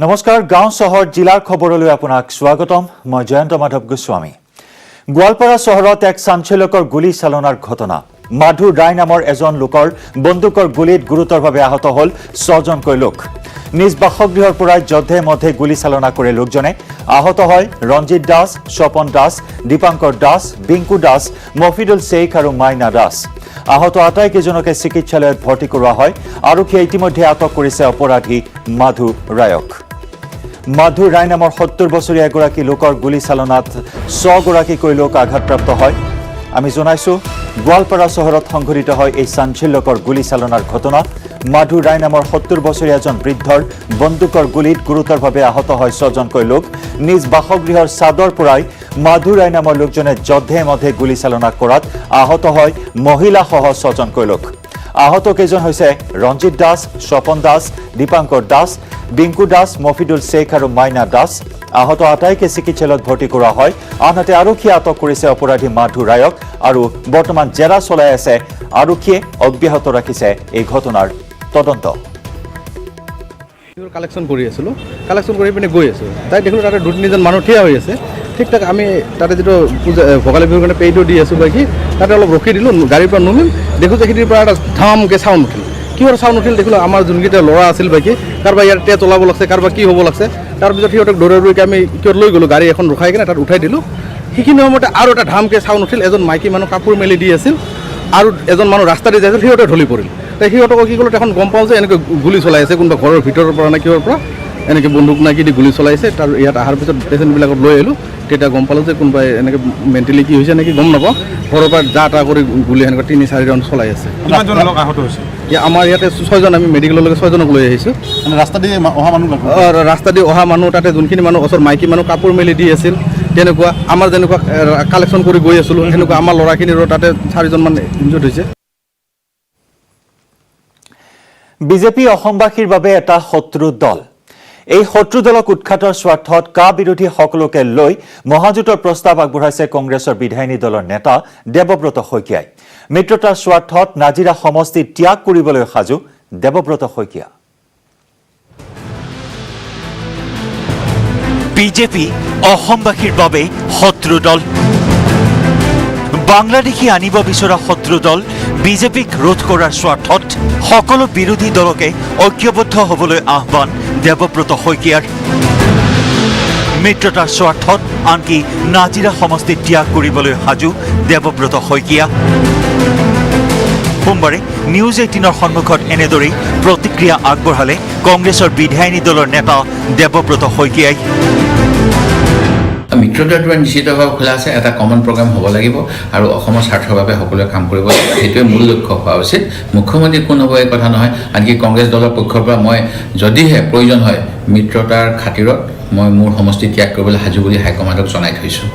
নমস্কাৰ গাঁও চহৰ জিলাৰ খবৰলৈ আপোনাক স্বাগতম মই জয়ন্ত মাধৱ গোস্বামী গোৱালপাৰা চহৰত এক চাঞ্চল্যকৰ গুলী চালনাৰ ঘটনা মাধু ৰায় নামৰ এজন লোকৰ বন্দুকৰ গুলীত গুৰুতৰভাৱে আহত হ'ল 6 জনকৈ লোক নিজ বাসগৃহৰ পৰা যধে মধে গুলী চালনা কৰে লোকজনে আহত হয় ৰঞ্জিত দাস স্বপন দাস দীপাংকৰ দাস বিংকু দাস মফিদুল শেখ আৰু মাইনা দাস আহত আটাইকেইজনকে চিকিৎসালয়ত ভৰ্তি কৰোৱা হয় আৰক্ষীয়ে ইতিমধ্যে আটক কৰিছে অপৰাধী মাধু ৰায়ক মাধু ৰায় নামৰ 70 বছৰীয়া এগৰাকী লোকৰ গুলী চালনাত 100 গৰাকীকৈ লোক আঘাতপ্ৰাপ্ত হয় আমি জনাইছো গোৱালপাৰা চহৰত সংঘটিত হয় এই চাঞ্চল্যকৰ গুলী চালনাৰ ঘটনা মাধু ৰায় নামৰ 70 বছৰীয়া এজন বৃদ্ধৰ বন্দুকৰ গুলীত গুৰুতৰভাৱে আহত হয় 6 জনকৈ লোক নিজ বাসগৃহৰ চাদৰ পৰাই মাধু ৰায় নামৰ লোকজনে যধে মধে গুলী চালনা কৰাত আহত হয় মহিলা সহ 6 জনকৈ লোক আহত কেইজন হৈছে ৰঞ্জিত দাস স্বপন দাস দীপাংকৰ দাস বিংকু দাস মফিদুল শেখ আৰু মাইনা দাস আহত আটাইকে চিকিৎসালয়ত ভৰ্তি কৰা হয় আনহাতে আৰক্ষীয়ে আটক কৰিছে অপৰাধী মাধু ৰায়ক আৰু বৰ্তমান জেৰা চলাই আছে আৰক্ষীয়ে অব্যাহত ৰাখিছে এই ঘটনাৰ তদন্ত কালেকশ্যন কৰি আছিলোঁ কালেকশ্যন কৰি পিনে গৈ আছোঁ তাই দেখিলোঁ তাতে 2-3জন মানুহ থিয় হৈ আছে ঠিক ঠাক আমি তাতে যিটো ভোগালী বিহুৰ কাৰণে পেইটো দি আছোঁ বাকী তাতে অলপ ৰখি দিলোঁ গাড়ীৰ পৰা নামিম দেখোঁ যে সেইখিনিৰ পৰা এটা ধামকৈ চাউণ্ড উঠিল কিহৰ চাউণ্ড উঠিল দেখিলোঁ আমাৰ যোনকেইটা ল'ৰা আছিল বাকী কাৰোবাৰ ইয়াত তেজ ওলাব লাগছে কাৰোবাৰ কি হ'ব লাগছে তাৰপিছত সিহঁতক দৌৰাই আমি কিহত লৈ গ'লোঁ গাড়ী এখন ৰখাই কিনে তাত উঠাই দিলোঁ সেইখিনি সময়তে আৰু এটা ধামকৈ চাউণ্ড উঠিল এজন মাইকী মানুহ কাপোৰ মেলি দি আছিল আৰু এজন মানুহ ৰাস্তা দি যাইছিল সিহঁতে ঢলি পৰিল তাই সিহঁতক কি ক'লোঁ এখন গম পাওঁ যে এনেকৈ গুলী চলাই আছে কোনোবা ঘৰৰ ভিতৰৰ পৰা নে কিহৰ পৰা এনেকৈ বন্দুক নাকি দি গুলী চলাইছে তাৰ ইয়াত অহাৰ পিছত পেচেণ্টবিলাকক লৈ আহিলোঁ তেতিয়া গম পালোঁ যে কোনোবাই এনেকৈ মেণ্টেলি কি হৈছে নেকি গম নাপাওঁ ঘৰৰ পৰা যা তা কৰি গুলী এনেকৈ 3-4 ৰাউণ্ড চলাই আছে আমাৰ ইয়াতে 6জন আমি মেডিকেললৈকে 6জনক লৈ আহিছোঁ ৰাস্তা দি অহা মানুহ তাতে যোনখিনি মানুহ ওচৰ মাইকী মানুহ কাপোৰ মেলি দি আছিল তেনেকুৱা আমাৰ যেনেকুৱা কালেকশ্যন কৰি গৈ আছিলোঁ সেনেকুৱা আমাৰ ল'ৰাখিনিৰো তাতে 4জনমান ইনজৰ্ড হৈছে বিজেপি অসমবাসীৰ বাবে এটা শত্ৰু দল এই শত্ৰু দলক উৎখাতৰ স্বাৰ্থত কা বিৰোধী সকলোকে লৈ মহাজোঁটৰ প্ৰস্তাৱ আগবঢ়াইছে কংগ্ৰেছৰ বিধায়িনী দলৰ নেতা দেৱব্ৰত শইকীয়াই মিত্ৰতাৰ স্বাৰ্থত নাজিৰা সমষ্টি ত্যাগ কৰিবলৈ সাজু দেৱব্ৰত শইকীয়া বিজেপি অসমবাসীৰ বাবে শত্ৰু দল বাংলাদেশী আনিব বিচৰা শত্ৰু দল বিজেপিক ৰোধ কৰাৰ স্বাৰ্থত সকলো বিৰোধী দলকে ঐক্যবদ্ধ হ'বলৈ আহ্বান দেৱব্ৰত শইকীয়াৰ মিত্ৰতাৰ স্বাৰ্থত আনকি নাজিৰা সমষ্টি ত্যাগ কৰিবলৈ সাজু দেৱব্ৰত শইকীয়া সোমবাৰে নিউজ 18ৰ সন্মুখত এনেদৰেই প্ৰতিক্ৰিয়া আগবঢ়ালে কংগ্ৰেছৰ বিধায়িনী দলৰ নেতা দেৱব্ৰত শইকীয়াই মিত্ৰতাটো নিশ্চিতভাৱে খোলা আছে এটা কমন প্ৰগ্ৰাম হ'ব লাগিব আৰু অসমৰ স্বাৰ্থৰ বাবে সকলোৱে কাম কৰিব লাগিব সেইটোৱে মূল লক্ষ্য হোৱা উচিত মুখ্যমন্ত্ৰী কোন হ'ব এই কথা নহয় আনকি কংগ্ৰেছ দলৰ পক্ষৰ পৰা মই যদিহে প্ৰয়োজন হয় মিত্ৰতাৰ খাতিৰত মই মোৰ সমষ্টি ত্যাগ কৰিবলৈ সাজু বুলি হাইকমাণ্ডক জনাই থৈছোঁ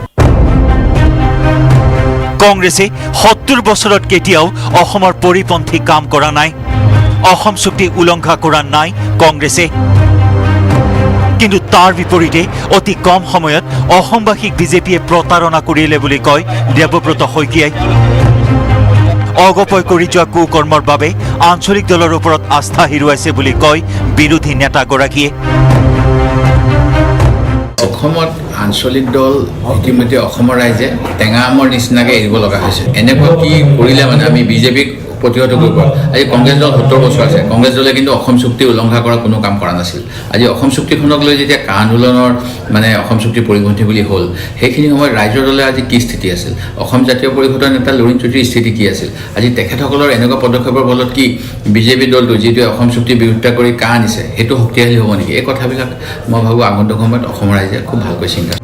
কংগ্ৰেছে 70 বছৰত কেতিয়াও অসমৰ পৰিপন্থী কাম কৰা নাই অসম চুক্তি উলংঘা কৰা নাই কংগ্ৰেছে কিন্তু তাৰ বিপৰীতে অতি কম সময়ত অসমবাসীক বিজেপিয়ে প্ৰতাৰণা কৰিলে বুলি কয় দেৱব্ৰত শইকীয়াই অগপয় কৰি যোৱা কুকৰ্মৰ বাবে আঞ্চলিক দলৰ ওপৰত আস্থা হেৰুৱাইছে বুলি কয় বিৰোধী নেতাগৰাকীয়ে অসমত আঞ্চলিক দল ইতিমধ্যে অসমৰ ৰাইজে টেঙা আমৰ নিচিনাকৈ এৰিব লগা হৈছে এনেকুৱা কি কৰিলে মানে আমি বিজেপিক প্ৰতিহত কৰিব আজি কংগ্ৰেছ দল 70 বছৰ আছে কংগ্ৰেছ দলে কিন্তু অসম চুক্তি উলংঘা কৰা কোনো কাম কৰা নাছিল আজি অসম চুক্তিখনক লৈ যেতিয়া কা আন্দোলনৰ মানে অসম চুক্তি পৰিপন্থী বুলি হ'ল সেইখিনি সময়ত ৰাজ্যৰ দলে আজি কি স্থিতি আছিল অসম জাতীয় পৰিষদৰ নেতা লুৰিণ চৌধুৰীৰ স্থিতি কি আছিল আজি তেখেতসকলৰ এনেকুৱা পদক্ষেপৰ ফলত কি বিজেপি দলটো যিটোৱে অসম চুক্তি বিৰোধিতা কৰি কা আনিছে সেইটো শক্তিশালী হ'ব নেকি এই কথাবিলাক মই ভাবোঁ আগন্তুক সময়ত অসমৰ ৰাইজে খুব ভালকৈ চিন্তা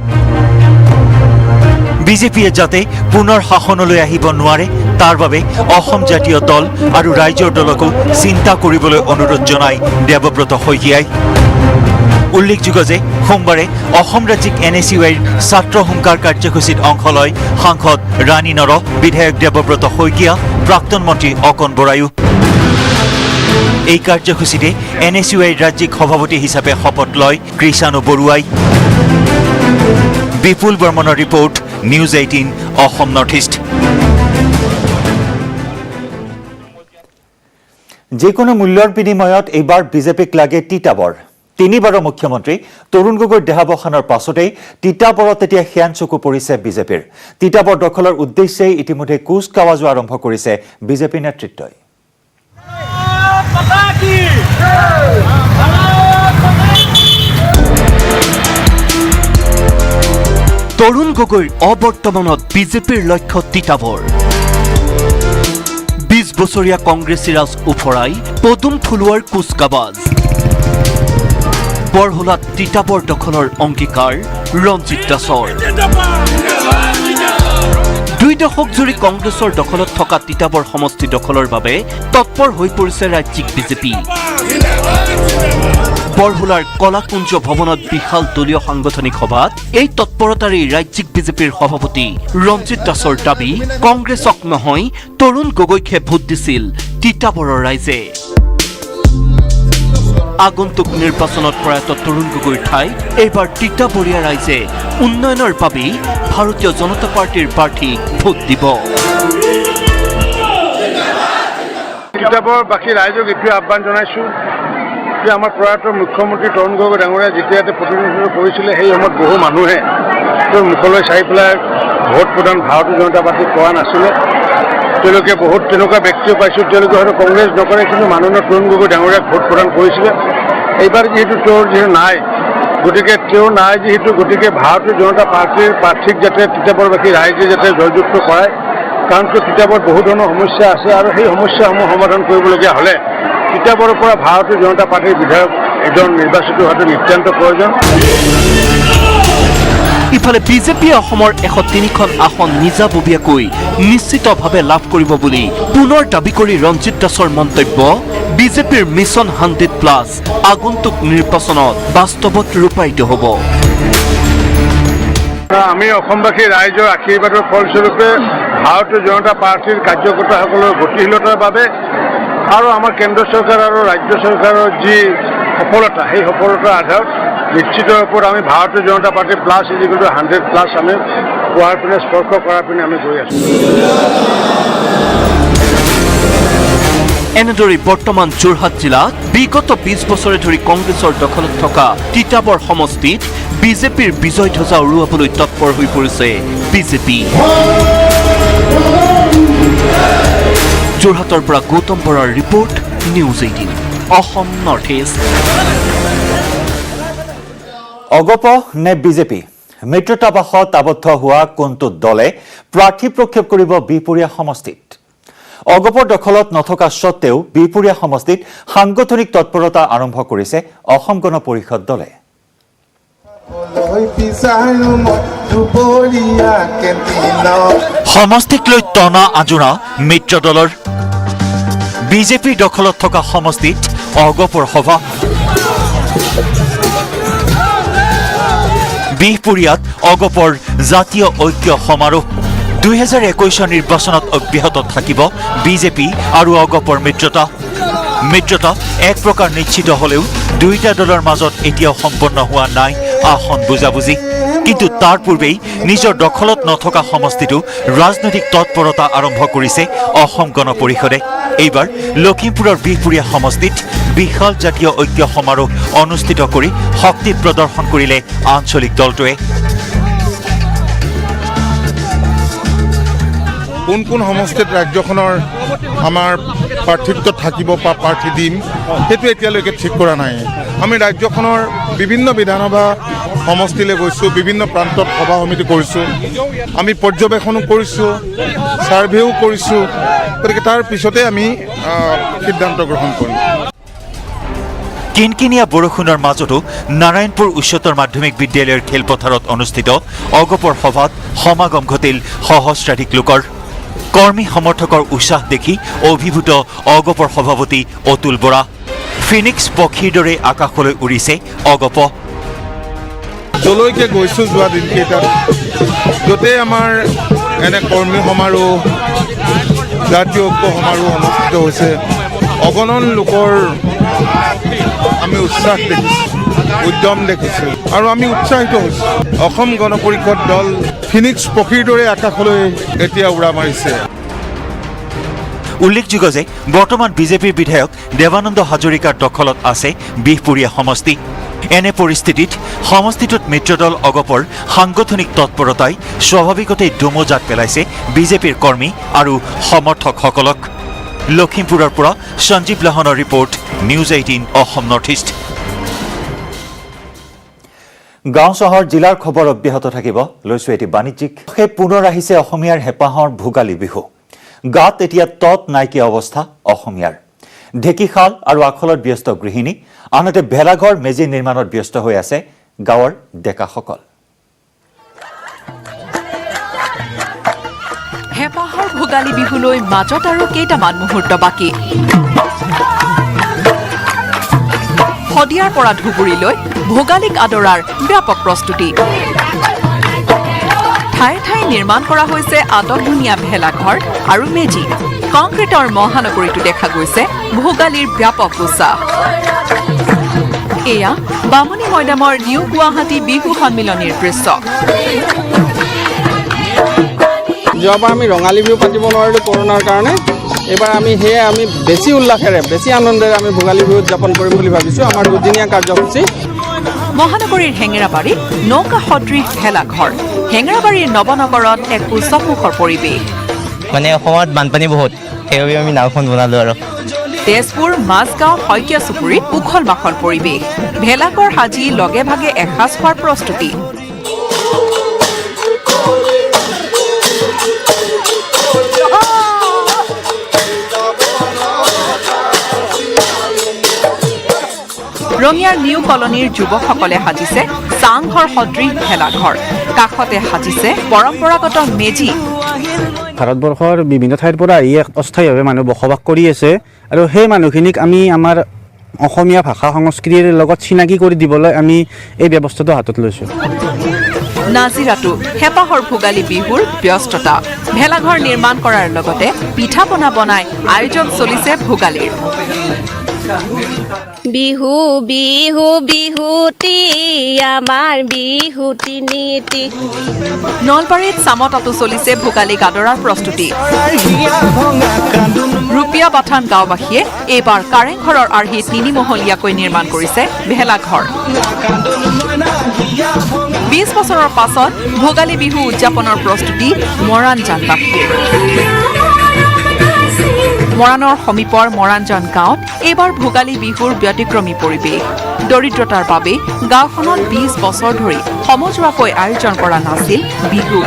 বিজেপিয়ে যাতে পুনৰ শাসনলৈ আহিব নোৱাৰে তাৰ বাবে অসম জাতীয় দল আৰু ৰাজ্যৰ দলকো চিন্তা কৰিবলৈ অনুৰোধ জনাই দেৱব্ৰত শইকীয়াই উল্লেখযোগ্য যে সোমবাৰে অসম ৰাজ্যিক NSUIৰ ছাত্ৰ হুংকাৰ কাৰ্যসূচীত অংশ লয় সাংসদ ৰাণী নৰ বিধায়ক দেৱব্ৰত শইকীয়া প্ৰাক্তন মন্ত্ৰী অকণ বৰায়ো এই কাৰ্যসূচীতে NSUIৰ ৰাজ্যিক সভাপতি হিচাপে শপত লয় কৃষাণু বৰুৱাই বিপুল বৰ্মনৰ report news 18 Assam north east যিকোনো মূল্যৰ বিনিময়ত এইবাৰ বিজেপিক লাগে তিতাবৰ তিনিবাৰৰ মুখ্যমন্ত্ৰী তৰুণ গগৈৰ দেহাৱসানৰ পাছতেই তিতাবৰত এতিয়া সেয়ান চকু পৰিছে বিজেপিৰ। তিতাবৰ দখলৰ উদ্দেশ্যেই ইতিমধ্যে কুচকাৱাজো আৰম্ভ কৰিছে বিজেপি নেতৃত্বই। তৰুণ গগৈৰ অবৰ্তমানত বিজেপিৰ লক্ষ্য তিতাবৰ। 20 বছৰীয়া কংগ্ৰেছী ৰাজ উফৰাই পদুম ফুলোৱাৰ কুচকাৱাজ। বৰহোলাত তিতাবৰ দখলৰ অংগীকাৰ ৰঞ্জিত দাসৰ। 2 দশক জুৰি কংগ্ৰেছৰ দখলত থকা তিতাবৰ সমষ্টি দখলৰ বাবে তৎপৰ হৈ পৰিছে ৰাজ্যিক বিজেপি। বৰহোলাৰ কলাকুঞ্জ ভৱনত বিশাল দলীয় সাংগঠনিক সভাত এই তৎপৰতাৰে ৰাজ্যিক বিজেপিৰ সভাপতি ৰঞ্জিত দাসৰ দাবী, কংগ্ৰেছক নহয় তৰুণ গগৈকহে ভোট দিছিল তিতাবৰৰ ৰাইজে। আগন্তুক নিৰ্বাচনত প্ৰয়াত তৰুণ গগৈৰ ঠাইত এইবাৰ তিতাবৰীয়া ৰাইজে উন্নয়নৰ বাবে ভাৰতীয় জনতা পাৰ্টিৰ প্ৰাৰ্থীক ভোট দিব। তিতাবৰবাসী ৰাইজক এইটোৱে আহ্বান জনাইছোঁ যে আমাৰ প্ৰয়াত মুখ্যমন্ত্ৰী তৰুণ গগৈ ডাঙৰীয়া যেতিয়া ইয়াতে প্ৰতিনিধিত্ব কৰিছিলে সেই সময়ত বহু মানুহে তেওঁৰ মুখলৈ চাই পেলাই ভোট প্ৰদান ভাৰতীয় জনতা পাৰ্টীক কৰা নাছিলে। তেওঁলোকে বহুত তেনেকুৱা ব্যক্তিও পাইছোঁ, তেওঁলোকে হয়তো কংগ্ৰেছ নকৰে, কিন্তু মাননীয় তৰুণ গগৈ ডাঙৰীয়াক ভোট প্ৰদান কৰিছিলে। এইবাৰ যিহেতু তেওঁৰ যিহেতু নাই, গতিকে তেওঁ নাই যিহেতু, গতিকে ভাৰতীয় জনতা পাৰ্টীৰ প্ৰাৰ্থীক যাতে তিতাবৰবাসী ৰাইজে যাতে জয়যুক্ত কৰায়, কাৰণ তিতাবৰত বহু ধৰণৰ সমস্যা আছে আৰু সেই সমস্যাসমূহ সমাধান কৰিবলগীয়া হ'লে তিতাবৰৰ পৰা ভাৰতীয় জনতা পাৰ্টীৰ বিধায়ক এজন নিৰ্বাচিত হোৱাটো নিতান্ত প্ৰয়োজন। ইফালে বিজেপিয়ে অসমৰ 103খন আসন নিজাববীয়াকৈ নিশ্চিতভাৱে লাভ কৰিব বুলি পুনৰ দাবী কৰি ৰঞ্জিত দাসৰ মন্তব্য, বিজেপিৰ মিছন 100+ আগন্তুক নিৰ্বাচনত বাস্তৱত ৰূপায়িত হ'ব। আমি অসমবাসী ৰাইজৰ আশীৰ্বাদৰ ফলস্বৰূপে ভাৰতীয় জনতা পাৰ্টীৰ কাৰ্যকৰ্তাসকলৰ গতিশীলতাৰ বাবে আৰু আমাৰ কেন্দ্ৰ চৰকাৰ আৰু ৰাজ্য চৰকাৰৰ যি সফলতা, সেই সফলতাৰ আধাৰত নিশ্চিত ৰূপত আমি ভাৰতীয় জনতা পাৰ্টি প্লাছ +100+ আমি পোৱাৰ পিনে স্পৰ্শ কৰাৰ পিনে আমি গৈ আছোঁ। এনেদৰে বৰ্তমান যোৰহাট জিলাত বিগত 20 বছৰে ধৰি কংগ্ৰেছৰ দখলত থকা তিতাবৰ সমষ্টিত বিজেপিৰ বিজয় ধ্বজা উৰুৱাবলৈ তৎপৰ হৈ পৰিছে বিজেপি। যোৰহাটৰ পৰা গৌতম বৰাৰ report, news 18 Assam north east. AGP নে বিজেপি? মিত্ৰতাবাসত আবদ্ধ হোৱা কোনটো দলে প্ৰাৰ্থী প্ৰক্ষেপ কৰিব বিহপুৰীয়া সমষ্টিত? অগপৰ দখলত নথকা স্বত্তেও বিহপুৰীয়া সমষ্টিত সাংগঠনিক তৎপৰতা আৰম্ভ কৰিছে অসম গণ পৰিষদ দলে। সমষ্টিক লৈ টনা আজোৰা মিত্ৰ দলৰ। বিজেপিৰ দখলত থকা সমষ্টিত অগপৰ সভা। বিহপুৰীয়াত অগপৰ জাতীয় ঐক্য সমাৰোহ। 2021 নিৰ্বাচনত অব্যাহত থাকিব বিজেপি আৰু অগপৰ মিত্ৰতা এক প্ৰকাৰ নিশ্চিত হ'লেও দুয়োটা দলৰ মাজত এতিয়াও সম্পন্ন হোৱা নাই আসন বুজাবুজি। কিন্তু তাৰ পূৰ্বেই নিজৰ দখলত নথকা সমষ্টিটো ৰাজনৈতিক তৎপৰতা আৰম্ভ কৰিছে অসম গণ পৰিষদে। এইবাৰ লখিমপুৰৰ বিহপুৰীয়া সমষ্টিত বিশাল জাতীয় ঐক্য সমাৰোহ অনুষ্ঠিত কৰি শক্তি প্ৰদৰ্শন কৰিলে আঞ্চলিক দলটোৱে। কোন কোন সমষ্টিত ৰাজ্যখনৰ আমাৰ প্ৰাৰ্থিত্ব থাকিব বা প্ৰাৰ্থী দিম, সেইটো এতিয়ালৈকে ঠিক কৰা নাই। আমি ৰাজ্যখনৰ বিভিন্ন বিধানসভা সমষ্টিলৈ গৈছোঁ, বিভিন্ন প্ৰান্তত সভা সমিতি কৰিছোঁ, আমি পৰ্যবেক্ষণো কৰিছোঁ, ছাৰ্ভেও কৰিছোঁ। গতিকে তাৰ পিছতে আমি সিদ্ধান্ত গ্ৰহণ কৰিম। কিনকিনীয়া বৰষুণৰ মাজতো নাৰায়ণপুৰ উচ্চতৰ মাধ্যমিক বিদ্যালয়ৰ খেলপথাৰত অনুষ্ঠিত অগপৰ সভাত সমাগম ঘটিল সহস্ৰাধিক লোকৰ। কৰ্মী সমৰ্থকৰ উৎসাহ দেখি অভিভূত অগপৰ সভাপতি অতুল বৰা। ফিনিক্স পক্ষীৰ দৰে আকাশলৈ উৰিছে অগপ। যলৈকে গৈছোঁ যোৱা দিনকেইটাত য'তেই আমাৰ এনে কৰ্মী সমাৰোহ, জাতীয় ঐক্য সমাৰোহ অনুষ্ঠিত হৈছে, অগণন লোকৰ আমি উৎসাহ দেখিছোঁ, উদ্যম দেখিছোঁ আৰু আমি উৎসাহিত হৈছোঁ। অসম গণ পৰিষদ দল ফিনিক্স পক্ষীৰ দৰে আকাশলৈ এতিয়া উৰা মাৰিছে। উল্লেখযোগ্য যে বৰ্তমান বিজেপিৰ বিধায়ক দেৱানন্দ হাজৰিকাৰ দখলত আছে বিহপুৰীয়া সমষ্টি। এনে পৰিস্থিতিত সমষ্টিটোত মিত্ৰদল অগপৰ সাংগঠনিক তৎপৰতাই স্বাভাৱিকতেই ডুমোজাত পেলাইছে বিজেপিৰ কৰ্মী আৰু সমৰ্থকসকলক। লখিমপুৰৰ পৰা সঞ্জীৱ লাহনৰ report, news 18 Assam north east. গাঁও চহৰ জিলাৰ খবৰ অব্যাহত থাকিব। লৈছো এটি বাণিজ্যিক। সেই পুনৰ আহিছে অসমীয়াৰ হেঁপাহৰ ভোগালী বিহু। গাত এতিয়া তত নাইকিয়া অৱস্থা অসমীয়াৰ। ঢেঁকীশাল আৰু আখলত ব্যস্ত গৃহিণী, আনহাতে ভেলাঘৰ মেজি নিৰ্মাণত ব্যস্ত হৈ আছে গাঁৱৰ ডেকাসকল। হেঁপাহৰ ভোগালী বিহুলৈ মাজত আৰু কেইটামান মুহূৰ্ত বাকী। শদিয়াৰ পৰা ধুবুৰীলৈ ভোগালীক আদৰাৰ ব্যাপক প্ৰস্তুতি। ঠায়ে ঠায়ে নিৰ্মাণ কৰা হৈছে আটকধুনীয়া ভেলাঘৰ আৰু মেজি। কংক্ৰিটৰ মহানগৰীতো দেখা গৈছে ভোগালীৰ ব্যাপক উৎসাহ। এয়া বামুণী মৈদামৰ নিউ গুৱাহাটী বিহু সন্মিলনীৰ দৃশ্য। যোৱাবাৰ আমি ৰঙালী বিহু পাতিব নোৱাৰিলোঁ কৰোণাৰ কাৰণে। এইবাৰ আমি বেছি উল্লাসেৰে বেছি আনন্দেৰে আমি ভোগালী বিহু উদযাপন কৰিম বুলি ভাবিছোঁ। আমাৰ দুদিনীয়া কাৰ্যসূচী। মহানগৰীৰ হেঙেৰাবাৰীত নৌকা সদৃশ ভেলাঘৰ। হেঙেৰাবাৰীৰ নৱনগৰত এক উৎসৱমুখৰ পৰিৱেশ। মানে অসমত বানপানী বহুত, সেইবাবে আমি নাওখন বনালোঁ আৰু। তেজপুৰ মাজগাঁও শইকীয়া চুবুৰীত উখল মাখল পৰিৱেশ। ভেলাঘৰ সাজি লগে ভাগে এসাঁজ খোৱাৰ প্ৰস্তুতি। ৰঙিয়াৰ নিউ কলনীৰ যুৱকসকলে সাজিছে চাংঘৰ সদৃশ ভেলাঘৰ। কাষতে সাজিছে পৰম্পৰাগত মেজি। ভাৰতবৰ্ষৰ বিভিন্ন ঠাইৰ পৰা আহি অস্থায়ীভাৱে মানুহ বসবাস কৰি আছে আৰু সেই মানুহখিনিক আমি আমাৰ অসমীয়া ভাষা সংস্কৃতিৰ লগত চিনাকি কৰি দিবলৈ আমি এই ব্যৱস্থাটো হাতত লৈছোঁ। নাজিৰাটো হেঁপাহৰ ভোগালী বিহুৰ ব্যস্ততা। ভেলাঘৰ নিৰ্মাণ কৰাৰ লগতে পিঠা পনা বনাই আয়োজন চলিছে ভোগালীৰ। বিহু বিহু বিহুতি আমাৰ বিহুতি নীতি। নলবাৰীত চামতাতো চলিছে ভোগালীক আদৰাৰ প্ৰস্তুতি। ৰূপীয়া বাথান গাঁওবাসীয়ে এইবাৰ কাৰেংঘৰৰ আৰ্হিত তিনিমহলীয়াকৈ নিৰ্মাণ কৰিছে ভেলাঘৰ। 20 বছৰৰ পাছত ভোগালী বিহু উদযাপনৰ প্ৰস্তুতি মৰাণজানবাসীৰ। মৰাণৰ সমীপৰ মৰাণজান গাঁৱত এইবাৰ ভোগালী বিহুৰ ব্যতিক্ৰমী পৰিৱেশ। দৰিদ্ৰতাৰ বাবে গাঁওখনত 20 বছৰ ধৰি সমজুৱাকৈ আয়োজন কৰা নাছিল বিহু।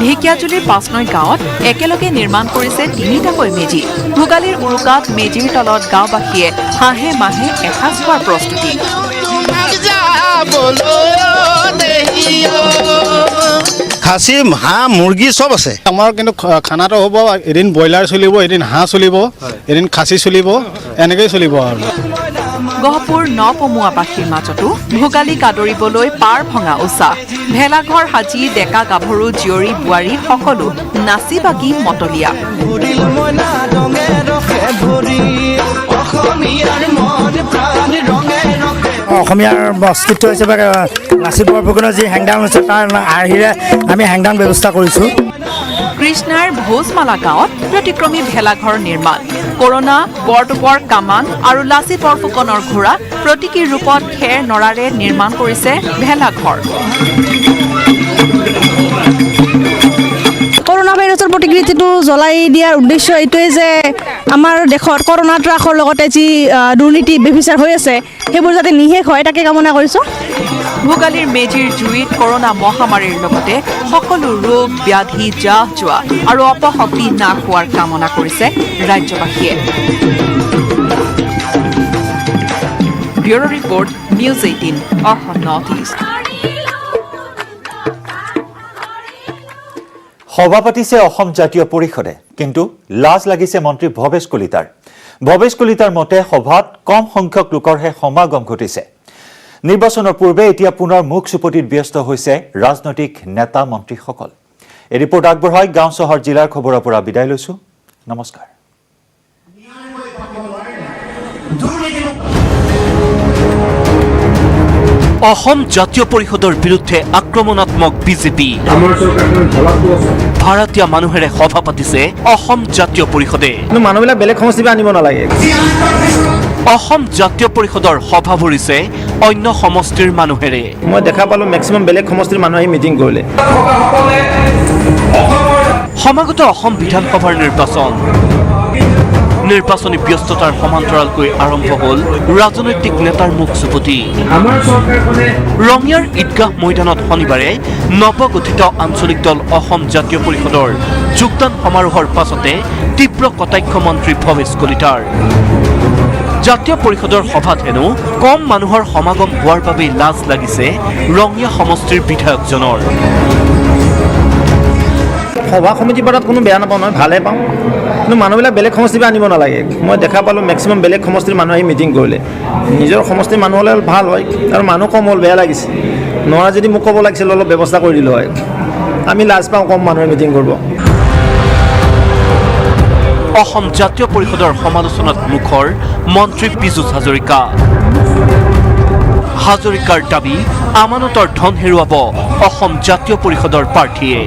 ঢেকীয়াজুলিৰ পাঁচনৈ গাঁৱত একেলগে নিৰ্মাণ কৰিছে 3টাকৈ মেজি। ভোগালীৰ উৰুকাত মেজিৰ তলত গাঁওবাসীয়ে হাঁহে মাহে এসাঁজ খোৱাৰ প্ৰস্তুতি। খাচী, হাঁহ, মুৰ্গী চব আছে। আমাৰ কিন্তু খানাটো হ'ব, এদিন ব্ৰইলাৰ চলিব, এদিন হাঁহ চলিব, এদিন খাচী চলিব, এনেকৈয়ে চলিব আৰু। গহপুৰ নপমুৱাবাসীৰ মাজতো ভোগালীক আদৰিবলৈ পাৰ ভঙা উৎসাহ। ভেলাঘৰ সাজি ডেকা গাভৰু জীয়ৰী বোৱাৰী সকলো নাচি বাগি মতলীয়া। অসমীয়াৰ অস্তিত্ব হিচাপে নাচি বৰফুকনৰ যি হেংদাং হৈছে তাৰ আৰ্হিৰে আমি হেংদাং ব্যৱস্থা কৰিছোঁ। কৃষ্ণাৰ ভোজমালা গাঁৱত ব্যতিক্ৰমী ভেলাঘৰ নিৰ্মাণ। কৰোণা, বৰটোপৰ কামান আৰু লাচি বৰফুকনৰ ঘোঁৰা প্ৰতীকী ৰূপত খেৰ নৰাৰে নিৰ্মাণ কৰিছে ভেলাঘৰ। কৰোণা ভাইৰাছৰ প্ৰতিকৃতিটো জ্বলাই দিয়াৰ উদ্দেশ্য এইটোৱে যে আমাৰ দেশত কৰোণা ত্ৰাসৰ লগতে যি দুৰ্নীতি ব্যভিচাৰ হৈ আছে সেইবোৰ যাতে নিশেষ হয় তাকে কামনা কৰিছোঁ। ভোগালীৰ মেজিৰ জুইত কৰোণা মহামাৰীৰ লগতে সকলো ৰোগ ব্যাধি জাহ যোৱা আৰু অপশক্তি নাশ হোৱাৰ কামনা কৰিছে ৰাজ্যবাসীয়ে। Bureau report, news 18 Assam north east. সভা পাতিছে অসম জাতীয় পৰিষদে, কিন্তু লাজ লাগিছে মন্ত্ৰী ভৱেশ কলিতাৰ। ভৱেশ কলিতাৰ মতে সভাত কম সংখ্যক লোকৰহে সমাগম ঘটিছে। নিৰ্বাচনৰ পূৰ্বে এতিয়া পুনৰ মুখ চুপতিত ব্যস্ত হৈছে ৰাজনৈতিক নেতা মন্ত্ৰীসকল। এই ৰিপৰ্ট আগবঢ়াই গাঁও চহৰ জিলাৰ খবৰৰ পৰা বিদায় লৈছো। নমস্কাৰ। অসম জাতীয় পৰিষদৰ বিৰুদ্ধে আক্ৰমণাত্মক বিজেপি। ভাড়াতীয়া মানুহেৰে সভা পাতিছে অসম জাতীয় পৰিষদে। মানুহবিলাক বেলেগ সমষ্টিৰ আনিব নালাগে। অসম জাতীয় পৰিষদৰ সভা ভৰিছে অন্য সমষ্টিৰ মানুহেৰে। মই দেখা পালোঁ মেক্সিমাম বেলেগ সমষ্টিৰ মানুহ আহি মিটিং কৰিলে। সমাগত অসম বিধানসভাৰ নিৰ্বাচনী ব্যস্ততাৰ সমান্তৰালকৈ আৰম্ভ হ'ল ৰাজনৈতিক নেতাৰ মুখ চুপতি। ৰঙিয়াৰ ঈদগাহ ময়দানত শনিবাৰে নৱগঠিত আঞ্চলিক দল অসম জাতীয় পৰিষদৰ যোগদান সমাৰোহৰ পাছতে তীব্ৰ কটাক্ষ মন্ত্ৰী ভৱেশ কলিতাৰ। জাতীয় পৰিষদৰ সভাত হেনো কম মানুহৰ সমাগম হোৱাৰ বাবেই লাজ লাগিছে ৰঙিয়া সমষ্টিৰ বিধায়কজনৰ। সভা সমিতি পতাত কোনো বেয়া নাপাওঁ, মই ভালে পাওঁ, কিন্তু মানুহবিলাক বেলেগ সমষ্টিৰ পৰা আনিব নালাগে। মই দেখা পালোঁ মেক্সিমাম বেলেগ সমষ্টিৰ মানুহ আহি মিটিং কৰিলে। নিজৰ সমষ্টিৰ মানুহ হ'লে ভাল হয়, আৰু মানুহ কম হ'ল বেয়া লাগিছে। নোৱাৰা যদি মোক ক'ব লাগিছিল অলপ ব্যৱস্থা কৰি দিলোঁ হয়। আমি লাজ পাওঁ কম মানুহে মিটিং কৰিব। অসম জাতীয় পৰিষদৰ সমালোচনাত মুখৰ মন্ত্ৰী পীযুষ হাজৰিকা। হাজৰিকাৰ দাবী আমানতৰ ধন হেৰুৱাব অসম জাতীয় পৰিষদৰ প্ৰাৰ্থীয়ে।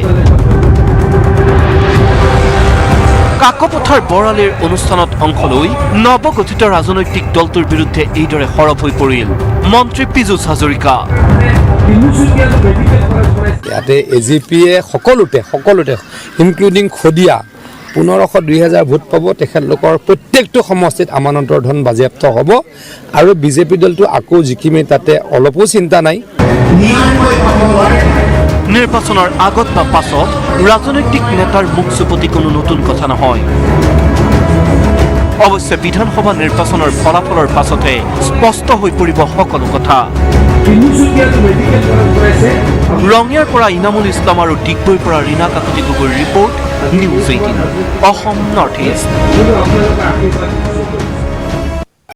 কাকপথাৰ বৰালিৰ অনুষ্ঠানত অংশ লৈ নৱগঠিত ৰাজনৈতিক দলটোৰ বিৰুদ্ধে এইদৰে সৰব হৈ পৰিল মন্ত্ৰী পীযুষ হাজৰিকা। ইয়াতে এজিপিয়ে সকলোতে ইনক্লুডিং শদিয়া 1500-2000 ভোট পাব। তেখেতলোকৰ প্ৰত্যেকটো সমষ্টিত আমানতৰ ধন বাজেয়াপ্ত হ'ব, আৰু বিজেপি দলটো আকৌ জিকিমে তাতে অলপো চিন্তা নাই। নিৰ্বাচনৰ আগত বা পাছত ৰাজনৈতিক নেতাৰ মুখ চুপতি কোনো নতুন কথা নহয়। অৱশ্যে বিধানসভা নিৰ্বাচনৰ ফলাফলৰ পাছতে স্পষ্ট হৈ পৰিব সকলো কথা। ৰঙিয়াৰ পৰা ইনামুল ইছলাম আৰু ডিগবৈৰ পৰা ৰীনা কাকতি গগৈৰ report, news 18 Assam north east.